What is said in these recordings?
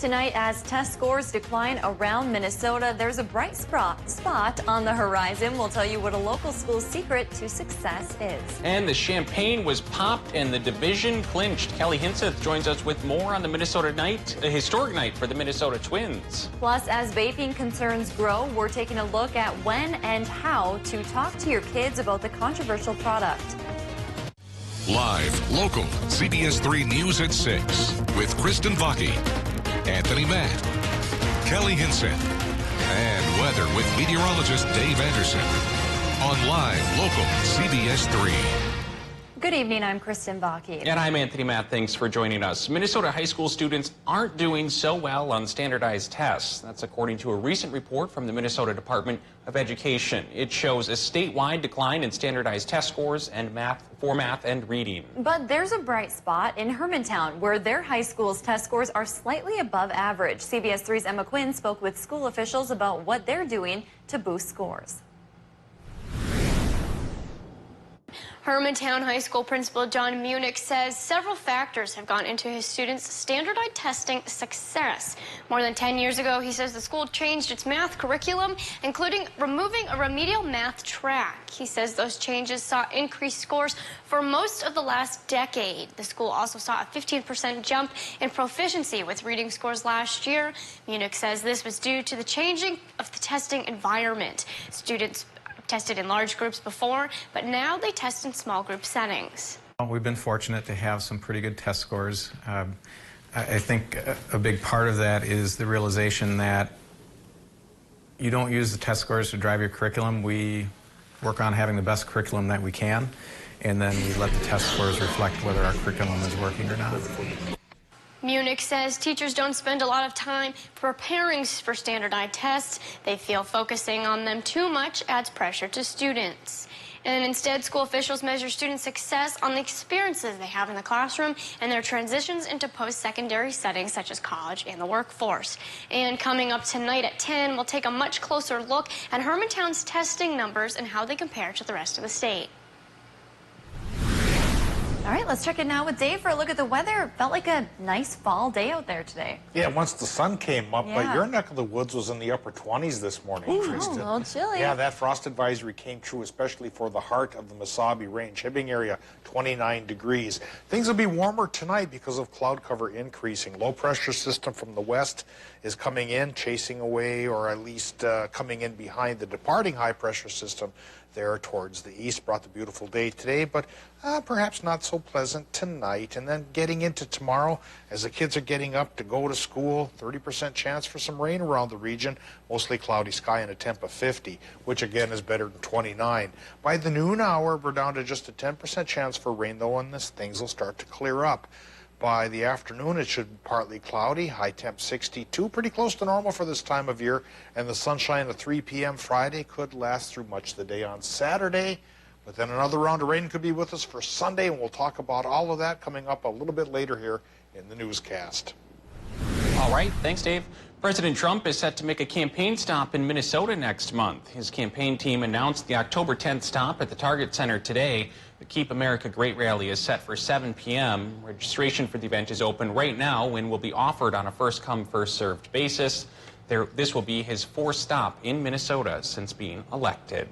tonight as test scores decline around Minnesota. There's a bright spot on the horizon. We'll tell you what a local school's secret to success is. And the champagne was popped and the division clinched. Kelly Hinseth joins us with more on the Minnesota night, a historic night for the Minnesota Twins. Plus, as vaping concerns grow, we're taking a look at when and how to talk to your kids about the controversial product. Live, local, CBS3 News at 6 with Kristen Vaki, Anthony Matt, Kelly Hinseth, and weather with meteorologist Dave Anderson on Live, local, CBS3. Good evening, I'm Kristen Vaki. And I'm Anthony Matt. Thanks for joining us. Minnesota high school students aren't doing so well on standardized tests. That's according to a recent report from the Minnesota Department of Education. It shows a statewide decline in standardized test scores and math and reading. But there's a bright spot in Hermantown, where their high school's test scores are slightly above average. CBS3's Emma Quinn spoke with school officials about what they're doing to boost scores. Hermantown High School Principal John Munich says several factors have gone into his students' standardized testing success. More than 10 years ago, he says the school changed its math curriculum, including removing a remedial math track. He says those changes saw increased scores for most of the last decade. The school also saw a 15% jump in proficiency with reading scores last year. Munich says this was due to the changing of the testing environment. Students tested in large groups before, but now they test in small group settings. We've been fortunate to have some pretty good test scores. I think a big part of that is the realization that you don't use the test scores to drive your curriculum. We work on having the best curriculum that we can, and then we let the test scores reflect whether our curriculum is working or not. Munich says teachers don't spend a lot of time preparing for standardized tests. They feel focusing on them too much adds pressure to students. And instead, school officials measure student success on the experiences they have in the classroom and their transitions into post-secondary settings such as college and the workforce. And coming up tonight at 10, we'll take a much closer look at Hermantown's testing numbers and how they compare to the rest of the state. All right, let's check it now with Dave for a look at the weather. It felt like a nice fall day out there today. Yeah, once the sun came up, but your neck of the woods was in the upper 20s this morning, Kristen. A little chilly. Yeah, that frost advisory came true, especially for the heart of the Mesabi Range. Hibbing area, 29 degrees. Things will be warmer tonight because of cloud cover increasing. Low pressure system from the west is coming in, chasing away, or at least coming in behind the departing high pressure system there towards the east. Brought the beautiful day today, but perhaps not so pleasant tonight. And then getting into tomorrow, as the kids are getting up to go to school, 30% chance for some rain around the region, mostly cloudy sky and a temp of 50, which again is better than 29. By the noon hour, we're down to just a 10% chance for rain, though, and things will start to clear up. By the afternoon, it should be partly cloudy, high temp 62, pretty close to normal for this time of year, and the sunshine at 3 p.m. Friday could last through much of the day on Saturday. But then another round of rain could be with us for Sunday, and we'll talk about all of that coming up a little bit later here in the newscast. All right, thanks, Dave. President Trump is set to make a campaign stop in Minnesota next month. His campaign team announced the October 10th stop at the Target Center today. The Keep America Great rally is set for 7 p.m. Registration for the event is open right now and will be offered on a first-come, first-served basis. This will be his fourth stop in Minnesota since being elected.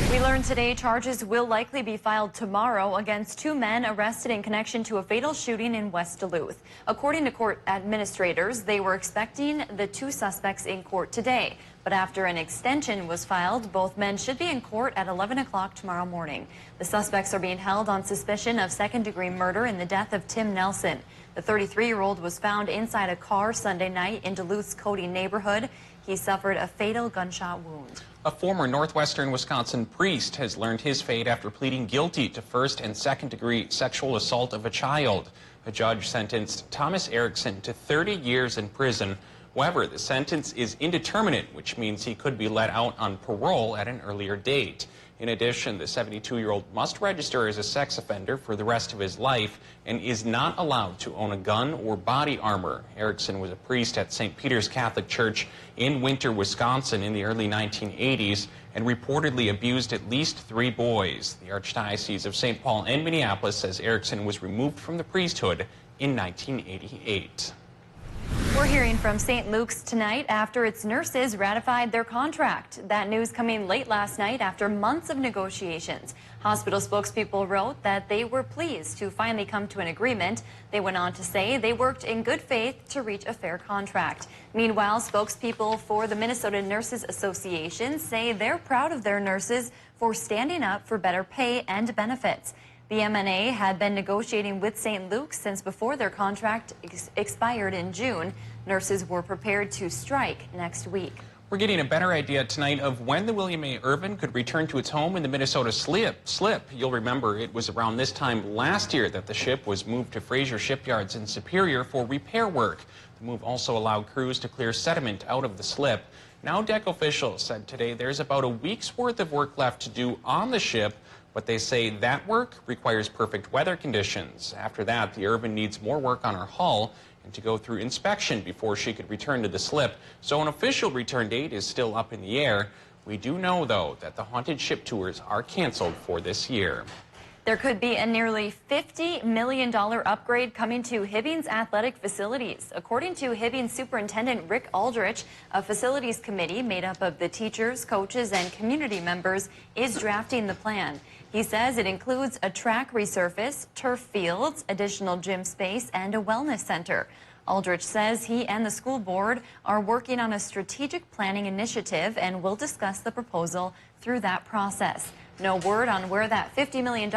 We learned today charges will likely be filed tomorrow against two men arrested in connection to a fatal shooting in West Duluth. According to court administrators, they were expecting the two suspects in court today. But after an extension was filed, both men should be in court at 11 o'clock tomorrow morning. The suspects are being held on suspicion of second-degree murder in the death of Tim Nelson. The 33-year-old was found inside a car Sunday night in Duluth's Cody neighborhood. He suffered a fatal gunshot wound. A former northwestern Wisconsin priest has learned his fate after pleading guilty to first- and second-degree sexual assault of a child. A judge sentenced Thomas Erickson to 30 years in prison. However, the sentence is indeterminate, which means he could be let out on parole at an earlier date. In addition, the 72-year-old must register as a sex offender for the rest of his life and is not allowed to own a gun or body armor. Erickson was a priest at St. Peter's Catholic Church in Winter, Wisconsin in the early 1980s and reportedly abused at least 3 boys. The Archdiocese of St. Paul and Minneapolis says Erickson was removed from the priesthood in 1988. We're hearing from St. Luke's tonight after its nurses ratified their contract. That news coming late last night after months of negotiations. Hospital spokespeople wrote that they were pleased to finally come to an agreement. They went on to say they worked in good faith to reach a fair contract. Meanwhile, spokespeople for the Minnesota Nurses Association say they're proud of their nurses for standing up for better pay and benefits. The MNA had been negotiating with St. Luke's since before their contract expired in June. Nurses were prepared to strike next week. We're getting a better idea tonight of when the William A. Irvin could return to its home in the Minnesota slip. You'll remember it was around this time last year that the ship was moved to Fraser Shipyards in Superior for repair work. The move also allowed crews to clear sediment out of the slip. Now deck officials said today there's about a week's worth of work left to do on the ship, but they say that work requires perfect weather conditions. After that, the Irvin needs more work on her hull and to go through inspection before she could return to the slip. So an official return date is still up in the air. We do know, though, that the haunted ship tours are canceled for this year. There could be a nearly $50 million upgrade coming to Hibbing's athletic facilities. According to Hibbing's Superintendent Rick Aldrich, a facilities committee made up of the teachers, coaches, and community members is drafting the plan. He says it includes a track resurface, turf fields, additional gym space, and a wellness center. Aldrich says he and the school board are working on a strategic planning initiative and will discuss the proposal through that process. No word on where that $50 million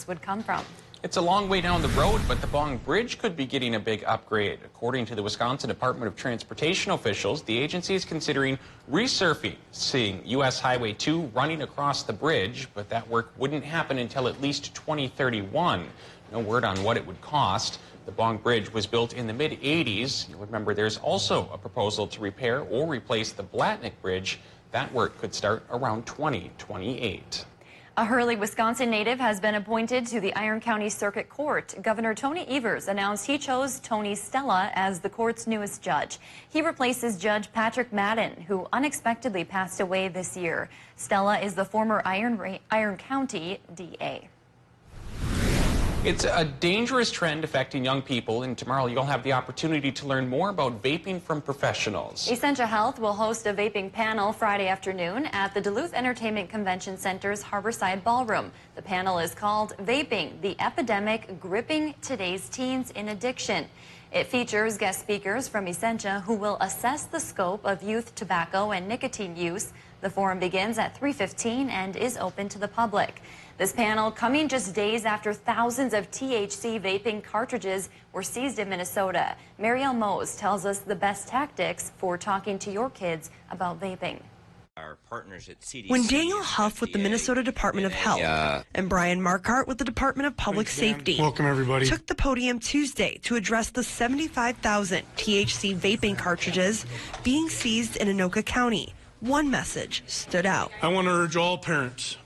would come from. It's a long way down the road, but the Bong Bridge could be getting a big upgrade. According to the Wisconsin Department of Transportation officials, the agency is considering resurfacing U.S. Highway 2 running across the bridge, but that work wouldn't happen until at least 2031. No word on what it would cost. The Bong Bridge was built in the mid-'80s. You'll remember there's also a proposal to repair or replace the Blatnick Bridge. That work could start around 2028. A Hurley, Wisconsin native has been appointed to the Iron County Circuit Court. Governor Tony Evers announced he chose Tony Stella as the court's newest judge. He replaces Judge Patrick Madden, who unexpectedly passed away this year. Stella is the former Iron County DA. It's a dangerous trend affecting young people, and tomorrow you'll have the opportunity to learn more about vaping from professionals. Essentia Health will host a vaping panel Friday afternoon at the Duluth Entertainment Convention Center's Harborside Ballroom. The panel is called Vaping, the Epidemic Gripping Today's Teens in Addiction. It features guest speakers from Essentia who will assess the scope of youth tobacco and nicotine use. The forum begins at 3:15 and is open to the public. This panel coming just days after thousands of THC vaping cartridges were seized in Minnesota. Marielle Mose tells us the best tactics for talking to your kids about vaping. Our partners at CDC, when Daniel Huff with the Minnesota Department of Health and Brian Markart with the Department of Public Safety welcome everybody took the podium Tuesday to address the 75,000 THC vaping cartridges being seized in Anoka County, one message stood out. I want to urge all parents,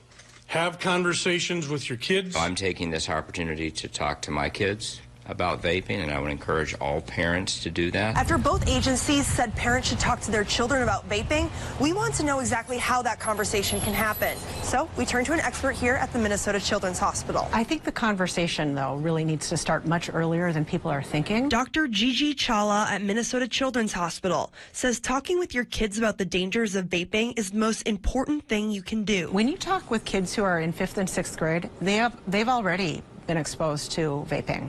have conversations with your kids. I'm taking this opportunity to talk to my kids about vaping, and I would encourage all parents to do that. After both agencies said parents should talk to their children about vaping, we want to know exactly how that conversation can happen. So we turn to an expert here at the Minnesota Children's Hospital. I think the conversation, though, really needs to start much earlier than people are thinking. Dr. Gigi Chawla at Minnesota Children's Hospital says talking with your kids about the dangers of vaping is the most important thing you can do. When you talk with kids who are in 5th and 6th grade, they've already been exposed to vaping.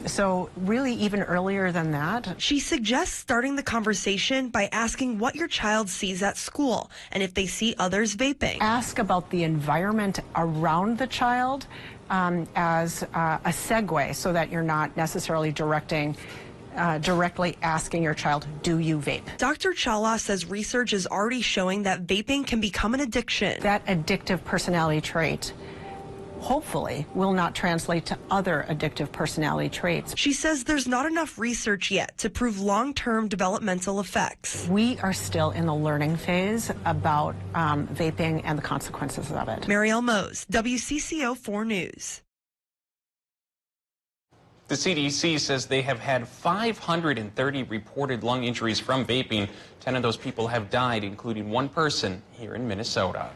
So really even earlier than that. She suggests starting the conversation by asking what your child sees at school and if they see others vaping. Ask about the environment around the child as a segue so that you're not necessarily directly asking your child, do you vape? Dr. Chawla says research is already showing that vaping can become an addiction. That addictive personality trait hopefully will not translate to other addictive personality traits. She says there's not enough research yet to prove long-term developmental effects. We are still in the learning phase about vaping and the consequences of it. Marielle Mose, WCCO 4 News. The CDC says they have had 530 reported lung injuries from vaping. 10 of those people have died, including one person here in Minnesota.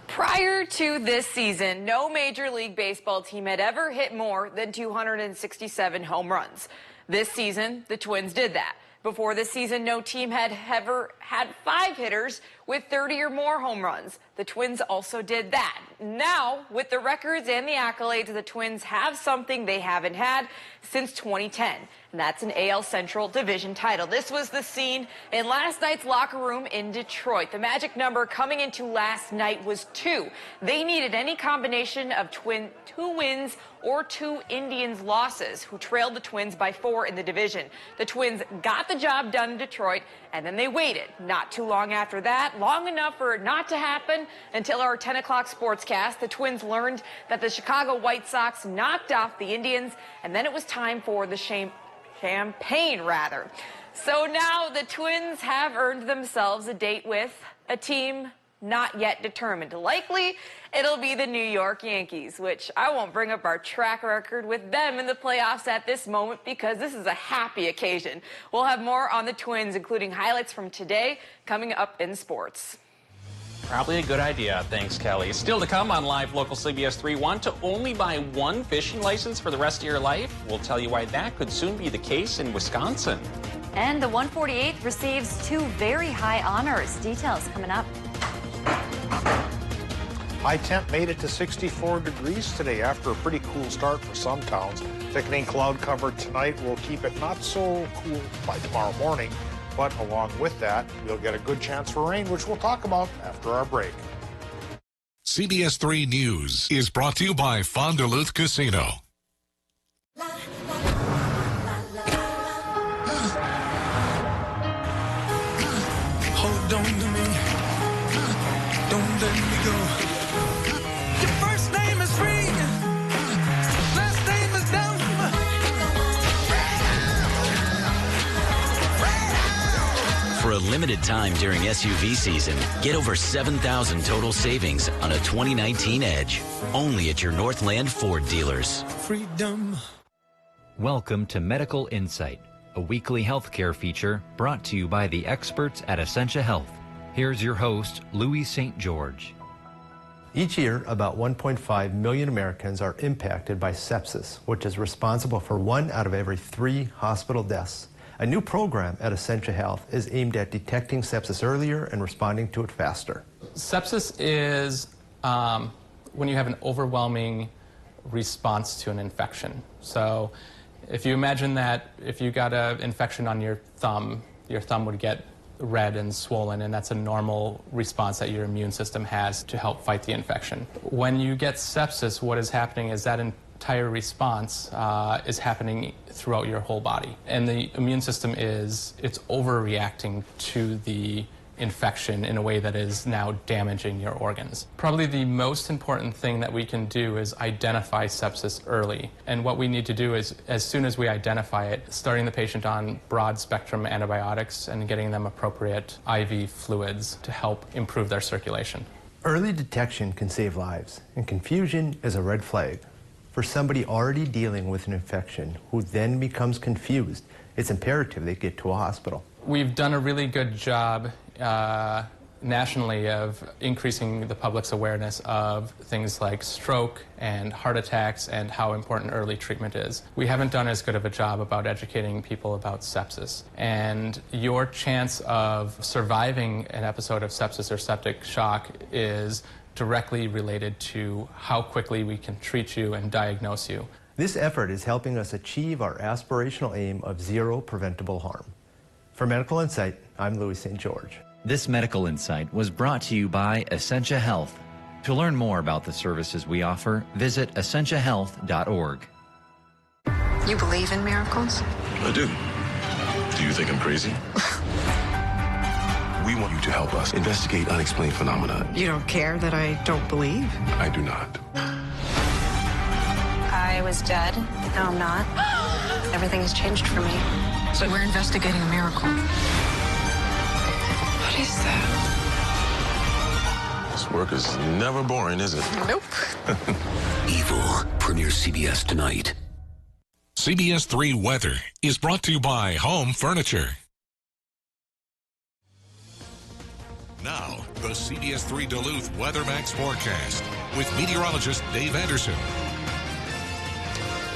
Prior Prior to this season, no Major League Baseball team had ever hit more than 267 home runs. This season, the Twins did that. Before this season, no team had ever had 5 hitters with 30 or more home runs. The Twins also did that. Now, with the records and the accolades, the Twins have something they haven't had since 2010, and that's an AL Central Division title. This was the scene in last night's locker room in Detroit. The magic number coming into last night was 2. They needed any combination of 2 wins or 2 Indians losses, who trailed the Twins by 4 in the division. The Twins got the job done in Detroit, and then they waited not too long after that, long enough for it not to happen until our 10 o'clock sportscast. The Twins learned that the Chicago White Sox knocked off the Indians, and then it was time for the champagne, rather. So now the Twins have earned themselves a date with a team not yet determined. Likely, it'll be the New York Yankees, which I won't bring up our track record with them in the playoffs at this moment because this is a happy occasion. We'll have more on the Twins, including highlights from today, coming up in sports. Probably a good idea. Thanks, Kelly. Still to come on Live Local CBS 3. Want to only buy 1 fishing license for the rest of your life? We'll tell you why that could soon be the case in Wisconsin. And the 148th receives 2 very high honors. Details coming up. High temp made it to 64 degrees today after a pretty cool start for some towns. Thickening cloud cover tonight will keep it not so cool by tomorrow morning. But along with that, we'll get a good chance for rain, which we'll talk about after our break. CBS 3 News is brought to you by Fond du Luth Casino. Hold on to me. Don't let me go. Your first name is free. Last name is dumb. For a limited time during SUV season, get over $7,000 total savings on a 2019 Edge. Only at your Northland Ford dealers. Freedom. Welcome to Medical Insight, a weekly healthcare feature brought to you by the experts at Essentia Health. Here's your host, Louis St. George. Each year, about 1.5 million Americans are impacted by sepsis, which is responsible for 1 out of every 3 hospital deaths. A new program at Essentia Health is aimed at detecting sepsis earlier and responding to it faster. Sepsis is when you have an overwhelming response to an infection. So if you imagine that if you got an infection on your thumb would get red and swollen, and that's a normal response that your immune system has to help fight the infection. When you get sepsis, what is happening is that entire response is happening throughout your whole body. And the immune system it's overreacting to the infection in a way that is now damaging your organs. Probably the most important thing that we can do is identify sepsis early. And what we need to do is, as soon as we identify it, starting the patient on broad spectrum antibiotics and getting them appropriate IV fluids to help improve their circulation. Early detection can save lives, and confusion is a red flag. For somebody already dealing with an infection who then becomes confused, it's imperative they get to a hospital. We've done a really good job nationally of increasing the public's awareness of things like stroke and heart attacks and how important early treatment is. We haven't done as good of a job about educating people about sepsis. And your chance of surviving an episode of sepsis or septic shock is directly related to how quickly we can treat you and diagnose you. This effort is helping us achieve our aspirational aim of 0 preventable harm. For Medical Insight, I'm Louis St. George. This Medical Insight was brought to you by Essentia Health. To learn more about the services we offer, visit essentiahealth.org. You believe in miracles? I do. Do you think I'm crazy? We want you to help us investigate unexplained phenomena. You don't care that I don't believe? I do not. I was dead. Now I'm not. Everything has changed for me. So we're investigating a miracle. What is that? This work is never boring, is it? Nope. Evil premieres CBS tonight. CBS 3 Weather is brought to you by Home Furniture. Now, the CBS3 Duluth WeatherMax forecast with meteorologist Dave Anderson.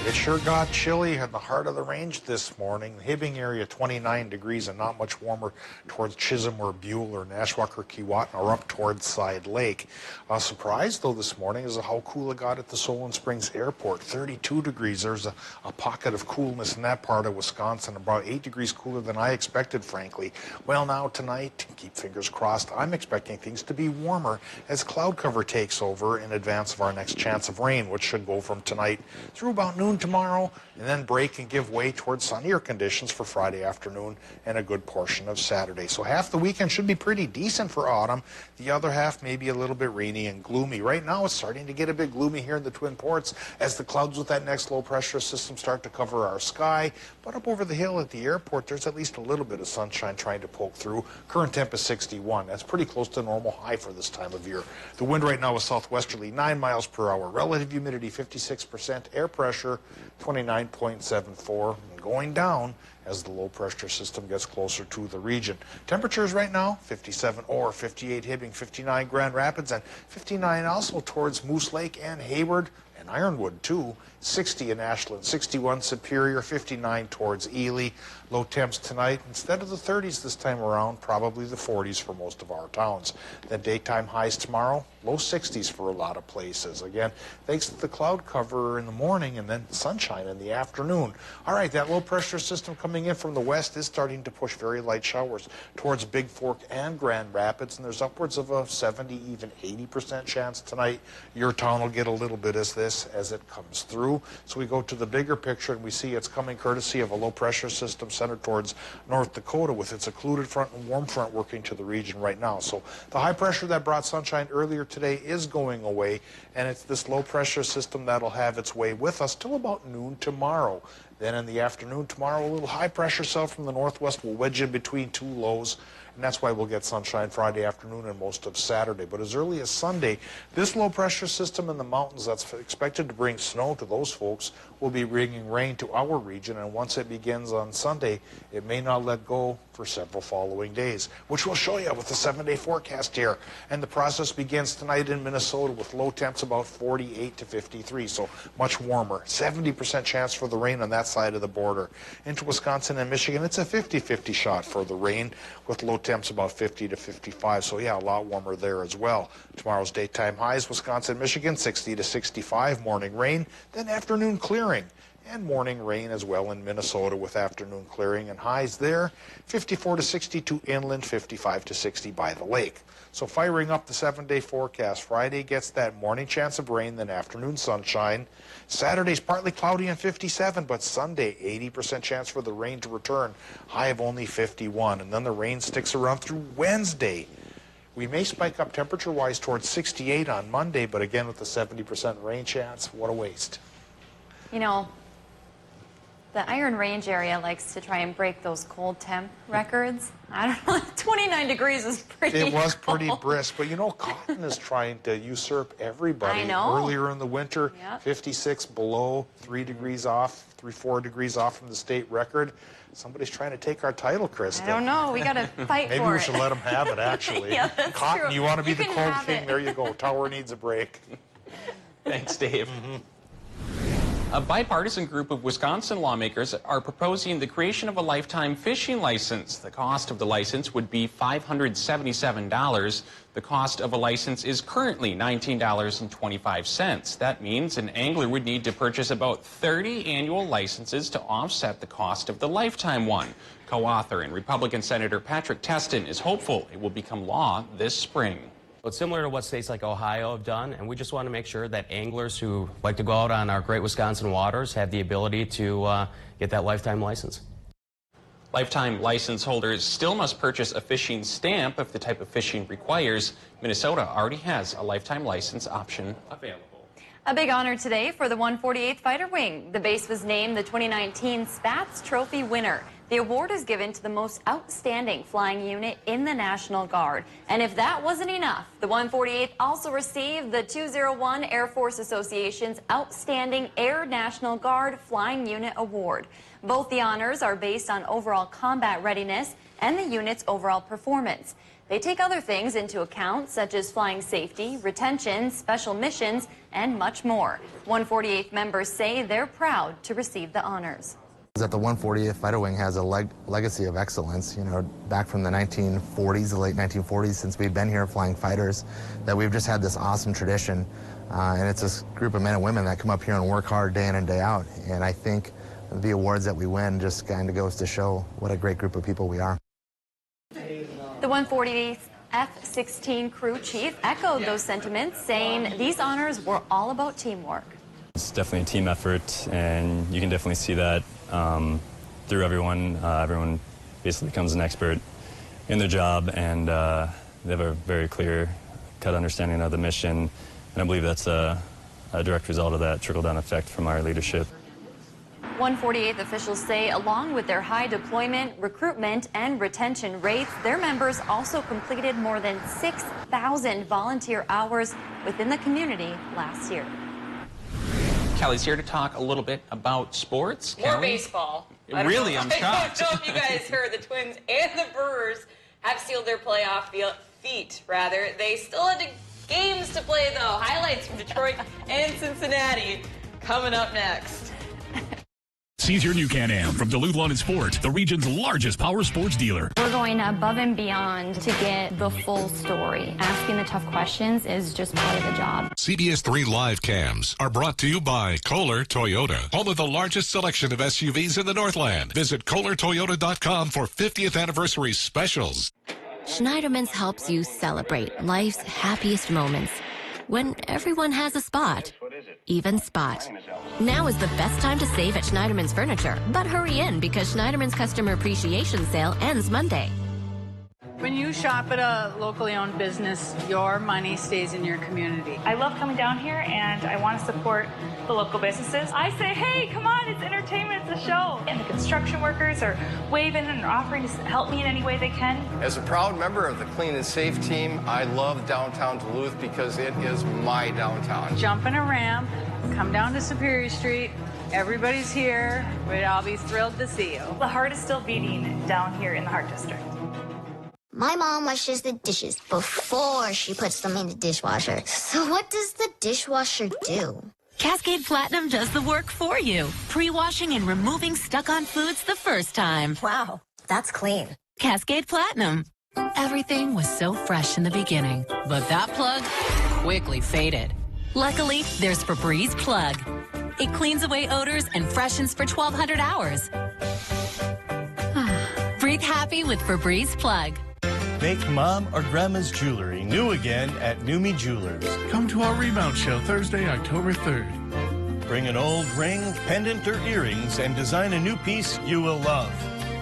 It sure got chilly at the heart of the range this morning. The Hibbing area 29 degrees and not much warmer towards Chisholm or Buell or Nashwauk or Keewatin or up towards Side Lake. A surprise though this morning is how cool it got at the Solon Springs Airport. 32 degrees. There's a pocket of coolness in that part of Wisconsin. About 8 degrees cooler than I expected, frankly. Well, now tonight, keep fingers crossed, I'm expecting things to be warmer as cloud cover takes over in advance of our next chance of rain, which should go from tonight through about noon tomorrow and then break and give way towards sunnier conditions for Friday afternoon and a good portion of Saturday. So half the weekend should be pretty decent for autumn. The other half may be a little bit rainy and gloomy. Right now it's starting to get a bit gloomy here in the Twin Ports as the clouds with that next low pressure system start to cover our sky. But up over the hill at the airport there's at least a little bit of sunshine trying to poke through. Current temp is 61. That's pretty close to normal high for this time of year. The wind right now is southwesterly 9 miles per hour. Relative humidity 56%. Air pressure 29.74, and going down as the low pressure system gets closer to the region. Temperatures right now 57 or 58 Hibbing, 59 Grand Rapids, and 59 also towards Moose Lake and Hayward and Ironwood too. 60 in Ashland, 61 Superior, 59 towards Ely. Low temps tonight, instead of the 30s this time around, probably the 40s for most of our towns. The daytime highs tomorrow, low 60s for a lot of places. Again, thanks to the cloud cover in the morning and then sunshine in the afternoon. All right, that low pressure system coming in from the west is starting to push very light showers towards Big Fork and Grand Rapids, and there's upwards of a 70, even 80% chance tonight your town will get a little bit of this as it comes through. So we go to the bigger picture and we see it's coming courtesy of a low pressure system centered towards North Dakota with its occluded front and warm front working to the region right now. So the high pressure that brought sunshine earlier today is going away, and it's this low pressure system that'll have its way with us till about noon tomorrow. Then in the afternoon tomorrow, a little high pressure cell from the northwest will wedge in between two lows, and that's why we'll get sunshine Friday afternoon and most of Saturday. But as early as Sunday, this low pressure system in the mountains that's expected to bring snow to those folks will be bringing rain to our region, and once it begins on Sunday, it may not let go for several following days, which we'll show you with the 7-day forecast here. And the process begins tonight in Minnesota with low temps about 48 to 53, so much warmer. 70% chance for the rain on that side of the border. Into Wisconsin and Michigan, it's a 50-50 shot for the rain with low temps about 50 to 55, so yeah, a lot warmer there as well. Tomorrow's daytime highs, Wisconsin, Michigan, 60 to 65, morning rain, then afternoon clearing. And morning rain as well in Minnesota with afternoon clearing and highs there, 54 to 62 inland, 55 to 60 by the lake. So firing up the 7-day forecast, Friday gets that morning chance of rain, then afternoon sunshine. Saturday's partly cloudy and 57, but Sunday 80% chance for the rain to return, high of only 51. And then the rain sticks around through Wednesday. We may spike up temperature-wise towards 68 on Monday, but again with the 70% rain chance, what a waste. You know, the Iron Range area likes to try and break those cold temp records. I don't know, 29 degrees is pretty It was cold. pretty brisk, but you know, cotton is trying to usurp everybody. I know. Earlier in the winter, Yep. 56 below, 3 degrees off, 4 degrees off from the state record. Somebody's trying to take our title, Krista. I don't know, we gotta fight Maybe for we it. should let them have it, actually. Yeah, that's Cotton, true. you want to be You the can cold have king? it. There you go. Tower needs a break. Thanks, Dave. A bipartisan group of Wisconsin lawmakers are proposing the creation of a lifetime fishing license. The cost of the license would be $577. The cost of a license is currently $19.25. That means an angler would need to purchase about 30 annual licenses to offset the cost of the lifetime one. Co-author and Republican Senator Patrick Teston is hopeful it will become law this spring. It's similar to what states like Ohio have done, and we just want to make sure that anglers who like to go out on our great Wisconsin waters have the ability to get that lifetime license. Lifetime license holders still must purchase a fishing stamp if the type of fishing requires. Minnesota already has a lifetime license option available. A big honor today for the 148th Fighter Wing. The base was named the 2019 Spats Trophy winner. The award is given to the most outstanding flying unit in the National Guard. And if that wasn't enough, the 148th also received the 201 Air Force Association's Outstanding Air National Guard Flying Unit Award. Both the honors are based on overall combat readiness and the unit's overall performance. They take other things into account, such as flying safety, retention, special missions, and much more. 148th members say they're proud to receive the honors. That the 148th Fighter Wing has a legacy of excellence, you know, back from the 1940s, the late 1940s, since we've been here flying fighters, that we've just had this awesome tradition. And it's this group of men and women that come up here and work hard day in and day out. And I think the awards that we win just kind of goes to show what a great group of people we are. The 148th F-16 crew chief echoed those sentiments, saying these honors were all about teamwork. It's definitely a team effort, and you can definitely see that through everyone. Everyone basically becomes an expert in their job, and they have a very clear-cut understanding of the mission, and I believe that's a direct result of that trickle-down effect from our leadership. 148th officials say along with their high deployment, recruitment, and retention rates, their members also completed more than 6,000 volunteer hours within the community last year. Kelly's here to talk a little bit about sports. More Kelly? baseball. Really, I'm shocked. I don't know if you guys heard, the Twins and the Brewers have sealed their playoff feat. They still had games to play, though. Highlights from Detroit and Cincinnati coming up next. Seize your new Can-Am from Duluth Lawn and Sport, the region's largest power sports dealer. We're going above and beyond to get the full story. Asking the tough questions is just part of the job. CBS3 live cams are brought to you by Kohler Toyota, home of the largest selection of SUVs in the Northland. Visit KohlerToyota.com for 50th anniversary specials. Schneiderman's helps you celebrate life's happiest moments when everyone has a spot. Even Spot. Now is the best time to save at Schneiderman's Furniture, but hurry in because Schneiderman's Customer Appreciation Sale ends Monday. When you shop at a locally owned business, your money stays in your community. I love coming down here and I want to support the local businesses. I say, hey, come on, it's entertainment, it's a show. And the construction workers are waving and are offering to help me in any way they can. As a proud member of the Clean and Safe team, I love downtown Duluth because it is my downtown. Jump in a ramp, come down to Superior Street. Everybody's here. We'd all be thrilled to see you. The heart is still beating down here in the Heart District. My mom washes the dishes before she puts them in the dishwasher. So what does the dishwasher do? Cascade Platinum does the work for you. Pre-washing and removing stuck-on foods the first time. Wow, that's clean. Cascade Platinum. Everything was so fresh in the beginning, but that plug quickly faded. Luckily, there's Febreze Plug. It cleans away odors and freshens for 1,200 hours. Breathe happy with Febreze Plug. Make mom or grandma's jewelry new again at Numi Jewelers. Come to our rebound show Thursday, October 3rd. Bring an old ring, pendant, or earrings and design a new piece you will love.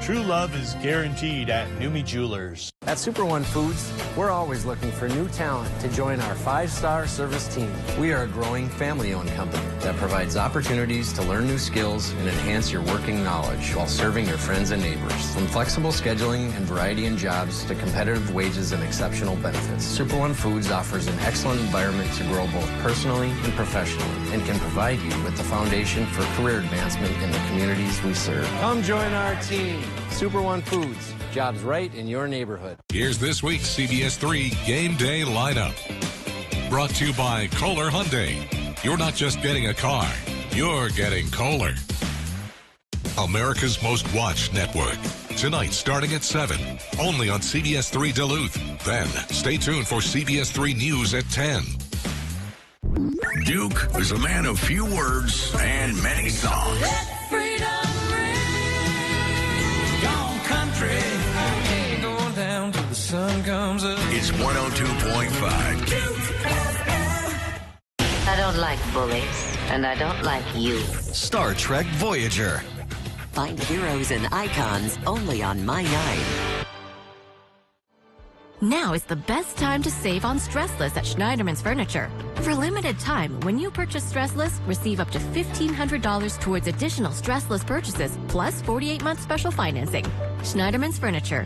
True love is guaranteed at Numi Jewelers. At Super One Foods, we're always looking for new talent to join our 5-star service team. We are a growing family-owned company that provides opportunities to learn new skills and enhance your working knowledge while serving your friends and neighbors. From flexible scheduling and variety in jobs to competitive wages and exceptional benefits, Super One Foods offers an excellent environment to grow both personally and professionally and can provide you with the foundation for career advancement in the communities we serve. Come join our team. Super One Foods. Jobs right in your neighborhood. Here's this week's CBS3 Game Day lineup. Brought to you by Kohler Hyundai. You're not just getting a car, you're getting Kohler. America's Most Watched Network. Tonight starting at 7, only on CBS3 Duluth. Then stay tuned for CBS3 News at 10. Duke is a man of few words and many songs. Let freedom Gone country. Ain't going down till the sun comes up. It's 102.5. I don't like bullies, and I don't like you. Star Trek Voyager. Find heroes and icons only on My 9. Now is the best time to save on Stressless at Schneiderman's Furniture. For limited time, when you purchase Stressless, receive up to $1,500 towards additional Stressless purchases, plus 48-month special financing. Schneiderman's Furniture.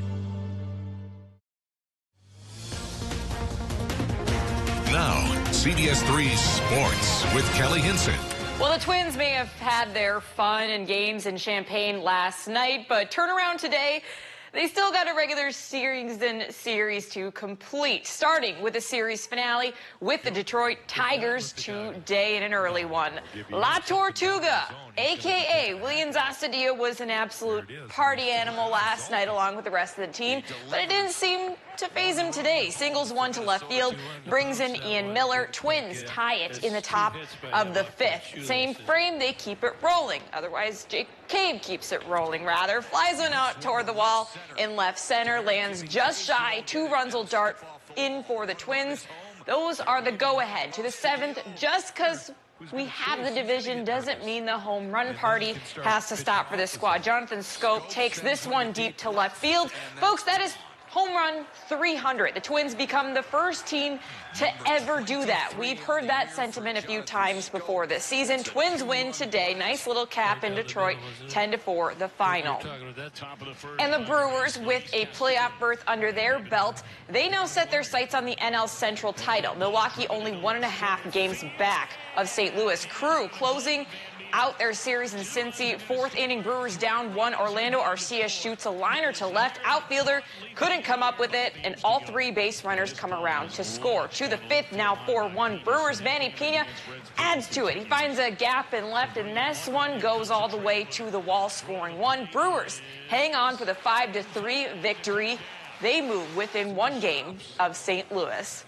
Now, CBS3 Sports with Kelly Hinson. Well, the Twins may have had their fun and games in Champaign last night, but turnaround today, They still got a regular series to complete, starting with a series finale with the Detroit Tigers today in an early one. La Tortuga, a.k.a. Williams Astadio, was an absolute party animal last night along with the rest of the team, but it didn't seem to faze him today. Singles one to left field, brings in Ian Miller. Twins tie it in the top of the fifth. Same frame, they keep it rolling. Otherwise, Jake Cave keeps it rolling, rather. Flies one out toward the wall in left center, lands just shy. 2 runs will dart in for the Twins. Those are the go-ahead to the seventh. Just because we have the division doesn't mean the home run party has to stop for this squad. Jonathan Scope takes this one deep to left field. Folks, that is home run 300. The Twins become the first team to ever do that. We've heard that sentiment a few times before this season. Twins win today. Nice little cap in Detroit, 10-4 the final. And the Brewers, with a playoff berth under their belt, they now set their sights on the NL Central title. Milwaukee only 1.5 games back of St. Louis. Crew closing out their series in Cincy. 4th inning, Brewers down 1. Orlando Arcia shoots a liner to left. Outfielder couldn't come up with it, and all 3 base runners come around to score. To the 5th, now 4-1 Brewers. Manny Pena adds to it. He finds a gap in left, and this one goes all the way to the wall, scoring 1. Brewers hang on for the 5-3 victory. They move within 1 game of St. Louis.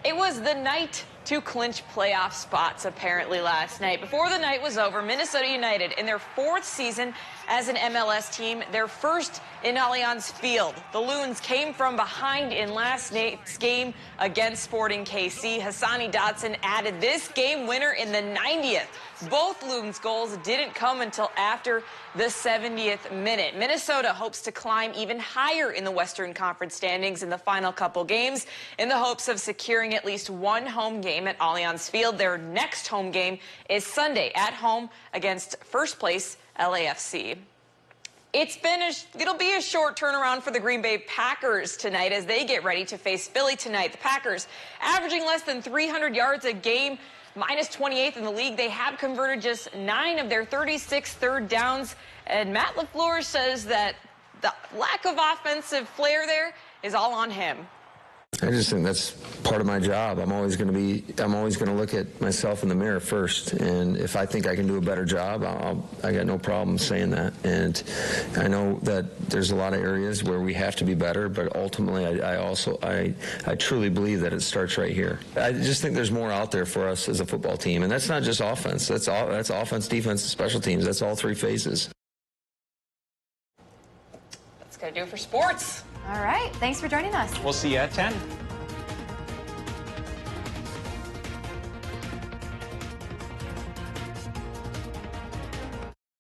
It was the night to clinch playoff spots, apparently, last night. Before the night was over, Minnesota United, in their 4th season as an MLS team, their first in Allianz Field. The Loons came from behind in last night's game against Sporting KC. Hassani Dotson added this game winner in the 90th. Both Loons goals didn't come until after the 70th minute. Minnesota hopes to climb even higher in the Western Conference standings in the final couple games in the hopes of securing at least 1 home game at Allianz Field. Their next home game is Sunday at home against first place LAFC. It'll be a short turnaround for the Green Bay Packers tonight as they get ready to face Philly tonight. The Packers averaging less than 300 yards a game, minus 28th in the league. They have converted just 9 of their 36 third downs. And Matt LaFleur says that the lack of offensive flair there is all on him. I just think that's part of my job. I'm always going to look at myself in the mirror first, and if I think I can do a better job, I got no problem saying that. And I know that there's a lot of areas where we have to be better, but ultimately I truly believe that it starts right here. I just think there's more out there for us as a football team, and that's not just offense. That's offense, defense, and special teams. That's all 3 phases. That's going to do it for sports. All right. Thanks for joining us. We'll see you at 10.